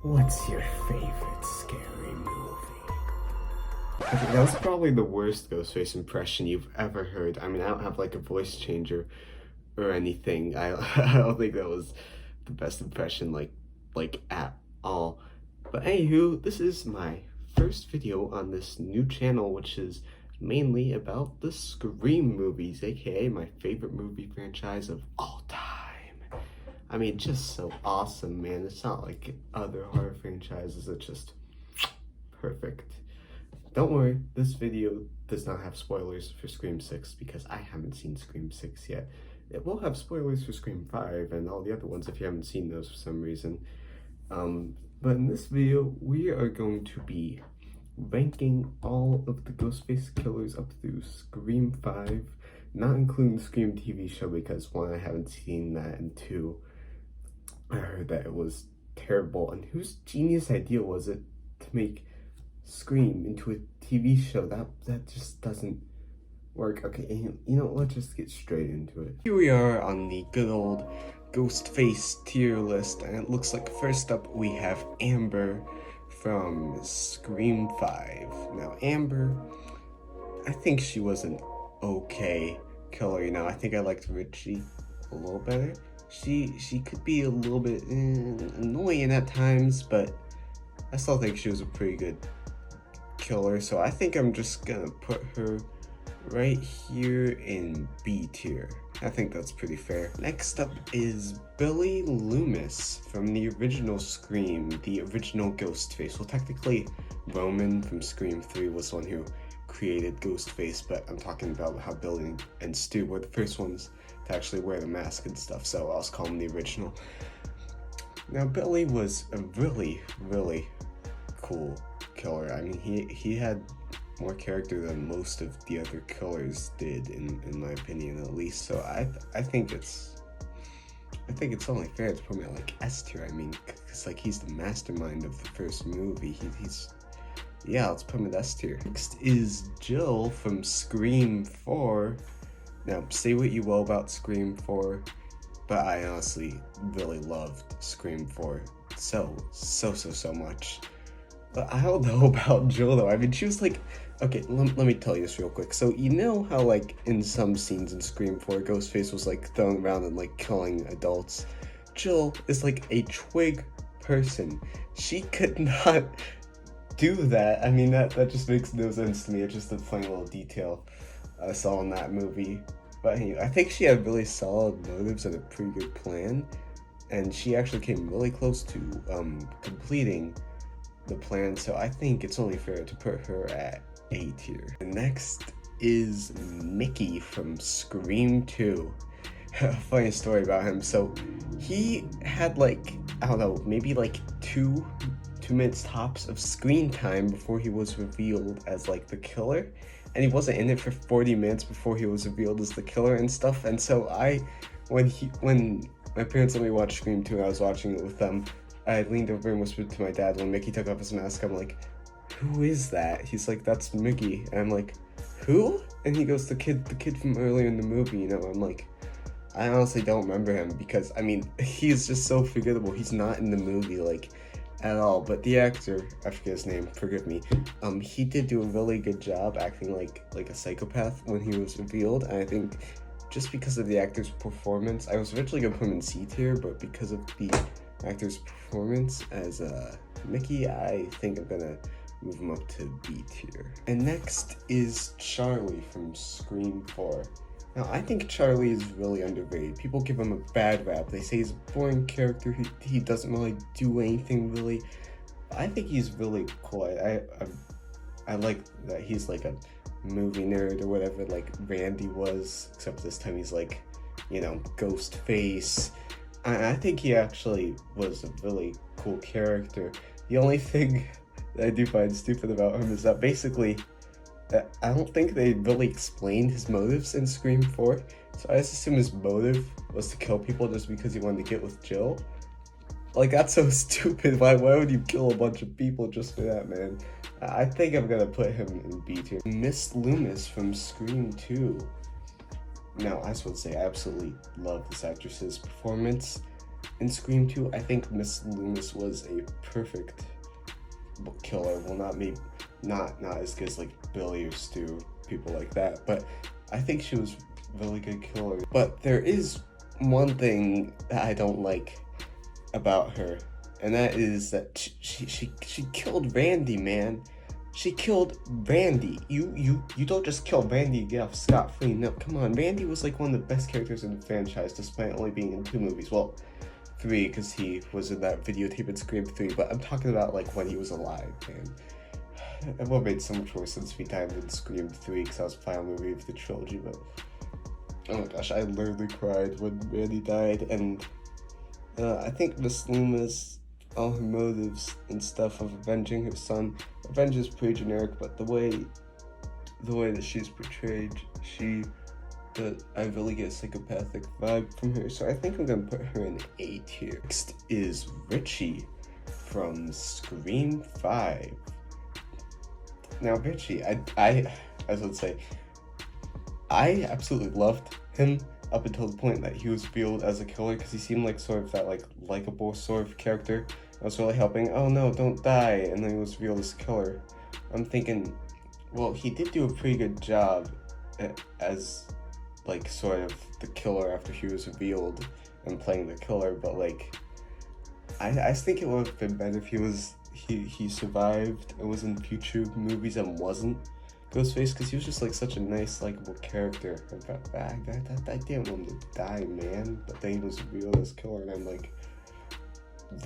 What's your favorite scary movie? Okay, that was probably the worst Ghostface impression you've ever heard. I mean, I don't have like a voice changer or anything. I don't think that was the best impression, like at all. But anywho, this is my first video on this new channel, which is mainly about the Scream movies, aka my favorite movie franchise of all time. I mean, just so awesome, man. It's not like other horror franchises, it's just perfect. Don't worry, this video does not have spoilers for Scream 6 because I haven't seen Scream 6 yet. It will have spoilers for Scream 5 and all the other ones if you haven't seen those for some reason. But in this video, we are going to be ranking all of the Ghostface killers up through Scream 5, not including the Scream TV show because one, I haven't seen that, and two, I heard that it was terrible. And whose genius idea was it to make Scream into a TV show? That just doesn't work. Okay, you know, let's just get straight into it. Here we are on the good old Ghostface tier list, and it looks like first up we have Amber from Scream 5. Now, Amber, I think she was an okay killer, you know. I think I liked Richie a little better. She could be a little bit annoying at times, but I still think she was a pretty good killer, so I think I'm just gonna put her right here in B tier. I think that's pretty fair. Next up is Billy Loomis from the original Scream, the original Ghostface. Well, technically, Roman from Scream 3 was the one who created Ghostface, but I'm talking about how Billy and Stu were the first ones to actually wear the mask and stuff, so I'll just call him the original. Now, Billy was a really, really cool killer. I mean, he had more character than most of the other killers did, in my opinion, at least. So I think it's only fair to put him at like S tier. I mean, because like he's the mastermind of the first movie. Yeah, let's put him at S tier. Next is Jill from Scream 4. Now, say what you will about Scream 4, but I honestly really loved Scream 4 so much. But I don't know about Jill though. I mean, she was like, okay, let me tell you this real quick. So you know how like in some scenes in Scream 4, Ghostface was like throwing around and like killing adults? Jill is like a twig person. She could not do that. I mean, that just makes no sense to me. It's just a funny little detail I saw in that movie. But anyway, I think she had really solid motives and a pretty good plan, and she actually came really close to completing the plan, so I think it's only fair to put her at A tier. The next is Mickey from Scream 2. Funny story about him. So he had like, I don't know, maybe like two minutes tops of screen time before he was revealed as like the killer, and he wasn't in it for 40 minutes before he was revealed as the killer and stuff. And so when my parents let me watch Scream 2 and I was watching it with them, I leaned over and whispered to my dad when Mickey took off his mask. I'm like, who is that? He's like, that's Mickey. And I'm like, who? And he goes, the kid from earlier in the movie, you know. I'm like, I honestly don't remember him because, I mean, he's just so forgettable. He's not in the movie, like, at all. But the actor, I forget his name, forgive me, he did do a really good job acting like a psychopath when he was revealed. And I think just because of the actor's performance, I was originally gonna put him in C tier, but because of the actor's performance as Mickey, I think I'm gonna move him up to B tier. And next is Charlie from Scream 4. Now, I think Charlie is really underrated. People give him a bad rap. They say he's a boring character. He doesn't really do anything really. I think he's really cool. I like that he's like a movie nerd or whatever, like Randy was, except this time he's like, you know, Ghostface. I think he actually was a really cool character. The only thing that I do find stupid about him is that basically, I don't think they really explained his motives in Scream 4. So I just assume his motive was to kill people just because he wanted to get with Jill. Like, that's so stupid. Why would you kill a bunch of people just for that, man? I think I'm gonna put him in B tier. Miss Loomis from Scream 2. Now, I just want to say I absolutely love this actress's performance. in Scream 2, I think Miss Loomis was a perfect killer. Well, not as good as like Billy or Stu, people like that, but I think she was really good killer. But there is one thing that I don't like about her, and that is that she killed Randy, man. She killed Randy. You don't just kill Randy and get off scot-free. No, come on. Randy was like one of the best characters in the franchise, despite only being in 2 movies. Well, 3, because he was in that videotape in Scream 3, but I'm talking about like when he was alive, man. It would have made so much more sense if he died in Scream 3, because that was the final movie of the trilogy, but oh my gosh, I literally cried when Randy died, and I think Miss Loomis, all her motives and stuff of avenging her son, revenge is pretty generic, but the way that she's portrayed, I really get a psychopathic vibe from her, so I think I'm gonna put her in A tier. Next is Richie from Scream 5. Now Richie, I would say, I absolutely loved him up until the point that he was revealed as a killer, because he seemed like sort of that like likable sort of character. I was really helping, oh no, don't die, and then he was revealed as a killer. I'm thinking, well, he did do a pretty good job as like sort of the killer after he was revealed and playing the killer, but like I think it would have been better if he survived and was in future movies and wasn't Ghostface, because he was just like such a nice, likable character. I didn't want him to die, man. But then he was revealed as killer, and I'm like,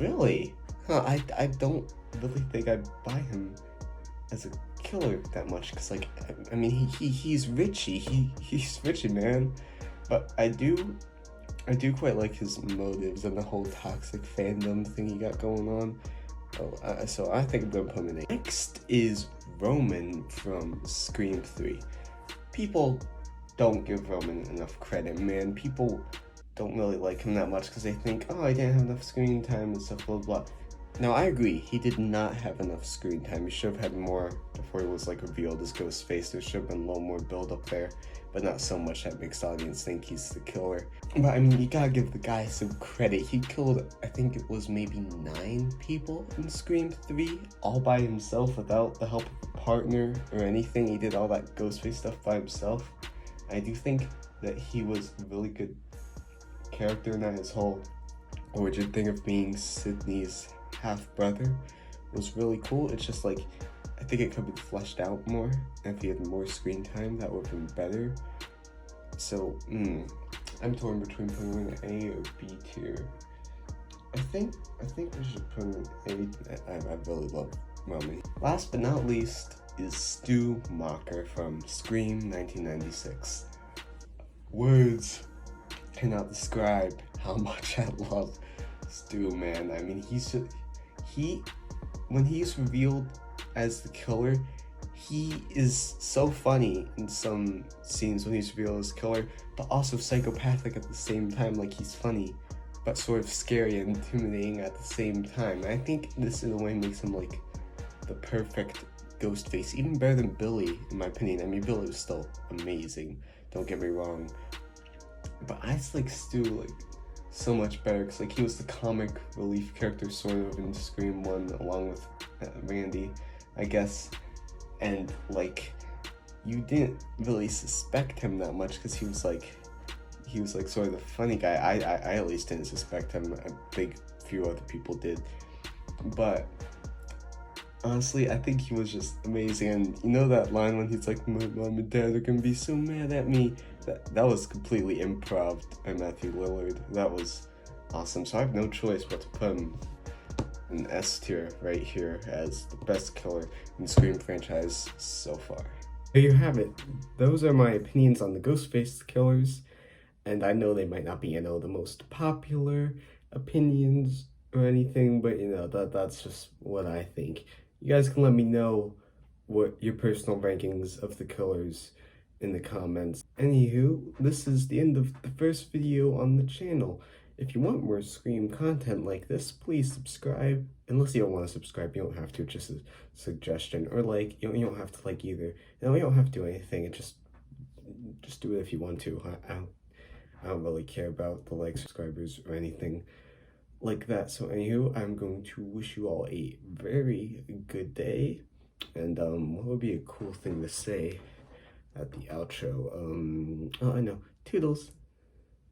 really? Huh? I don't really think I'd buy him as a killer that much, because like I mean he's Richie. He's Richie, man. But I do quite like his motives and the whole toxic fandom thing he got going on. So I think I'm gonna put him in A. Next is Roman from Scream 3. People don't give Roman enough credit, man. People don't really like him that much because they think, oh, he didn't have enough screen time and stuff, blah, blah. Now, I agree, he did not have enough screen time. He should have had more before he was like revealed as Ghostface. There should have been a little more build up there, but not so much that makes the audience think he's the killer. But I mean, you gotta give the guy some credit. He killed, I think it was maybe 9 people in Scream 3, all by himself without the help of a partner or anything. He did all that Ghostface stuff by himself. I do think that he was a really good character in that. His whole origin thing of being Sydney's half-brother was really cool. It's just like, I think it could be fleshed out more. If he had more screen time, that would have been better. So, I'm torn between putting him in A or B tier. I think we should put him in A. I really love Roman. Last but not least is Stu Macher from Scream 1996. Words cannot describe how much I love Stu, man. I mean, when he's revealed as the killer, he is so funny in some scenes when he's revealed as killer, but also psychopathic at the same time. Like, he's funny, but sort of scary and intimidating at the same time. And I think this in a way makes him like the perfect Ghostface, even better than Billy, in my opinion. I mean, Billy was still amazing, don't get me wrong, but I just like Stu like so much better, because like he was the comic relief character sort of in Scream 1 along with Randy, I guess, and like you didn't really suspect him that much because he was like sort of the funny guy. I at least didn't suspect him. I think a few other people did, but honestly, I think he was just amazing. And you know that line when he's like, my mom and dad are gonna be so mad at me? That was completely improv by Matthew Lillard. That was awesome. So I have no choice but to put him in S tier right here as the best killer in the Scream franchise so far. There you have it. Those are my opinions on the Ghostface killers. And I know they might not be, the most popular opinions or anything, but that's just what I think. You guys can let me know what your personal rankings of the killers in the comments. Anywho, this is the end of the first video on the channel. If you want more Scream content like this, please subscribe. Unless you don't want to subscribe, you don't have to, just a suggestion. Or like, you don't have to like either. You don't have to do anything, just do it if you want to. I don't really care about the subscribers or anything. like that. So anywho, I'm going to wish you all a very good day. And what would be a cool thing to say at the outro? Oh, I know. Toodles.